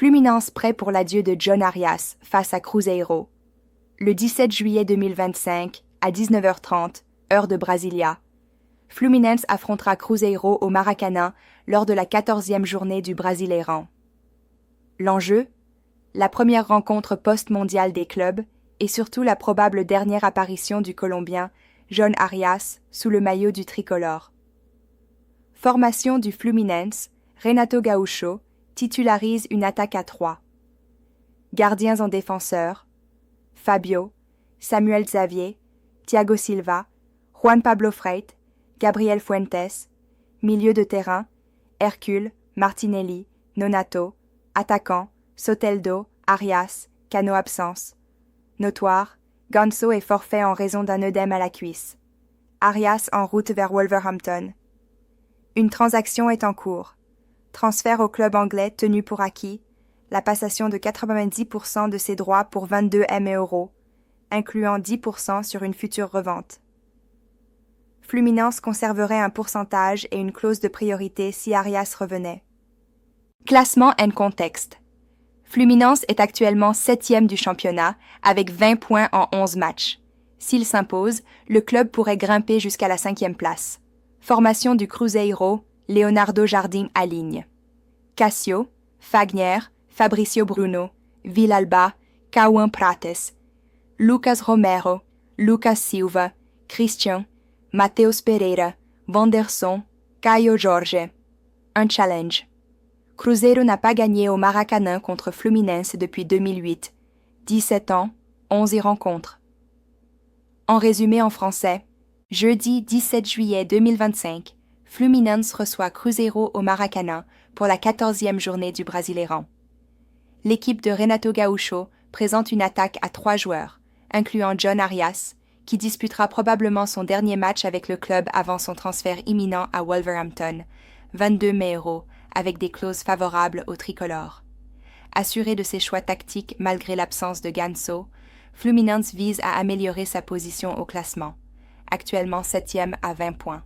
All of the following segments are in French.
Fluminense prêt pour l'adieu de John Arias face à Cruzeiro. Le 17 juillet 2025, à 19h30, heure de Brasilia, Fluminense affrontera Cruzeiro au Maracanã lors de la 14e journée du Brasileirão. L'enjeu? La première rencontre post-mondiale des clubs et surtout la probable dernière apparition du Colombien John Arias sous le maillot du tricolore. Formation du Fluminense, Renato Gaúcho titularise une attaque à 3. Gardiens en défenseurs, Fabio, Samuel Xavier, Thiago Silva, Juan Pablo Freitas, Gabriel Fuentes, milieu de terrain, Hercule, Martinelli, Nonato, attaquant, Soteldo, Arias, Cano absence. Notoire, Ganso est forfait en raison d'un œdème à la cuisse. Arias en route vers Wolverhampton. Une transaction est en cours. Transfert au club anglais tenu pour acquis, la passation de 90% de ses droits pour 22 M €, incluant 10% sur une future revente. Fluminense conserverait un pourcentage et une clause de priorité si Arias revenait. Classement and contexte. Fluminense est actuellement 7e du championnat avec 20 points en 11 matchs. S'il s'impose, le club pourrait grimper jusqu'à la 5e place. Formation du Cruzeiro, Leonardo Jardim aligne. Cassio, Fagner, Fabricio Bruno, Villalba, Cauã Prates, Lucas Romero, Lucas Silva, Christian, Matheus Pereira, Wanderson, Caio Jorge. Un challenge. Cruzeiro n'a pas gagné au Maracanã contre Fluminense depuis 2008. 17 ans, 11 rencontres. En résumé en français, jeudi 17 juillet 2025, Fluminense reçoit Cruzeiro au Maracanã pour la 14e journée du Brasileirão. L'équipe de Renato Gaúcho présente une attaque à 3 joueurs, incluant John Arias, qui disputera probablement son dernier match avec le club avant son transfert imminent à Wolverhampton, 22 mai €, avec des clauses favorables au tricolore. Assuré de ses choix tactiques malgré l'absence de Ganso, Fluminense vise à améliorer sa position au classement, actuellement 7e à 20 points.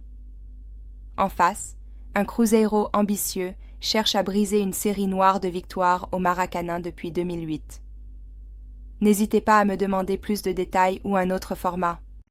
En face, un Cruzeiro ambitieux cherche à briser une série noire de victoires au Maracanã depuis 2008. N'hésitez pas à me demander plus de détails ou un autre format.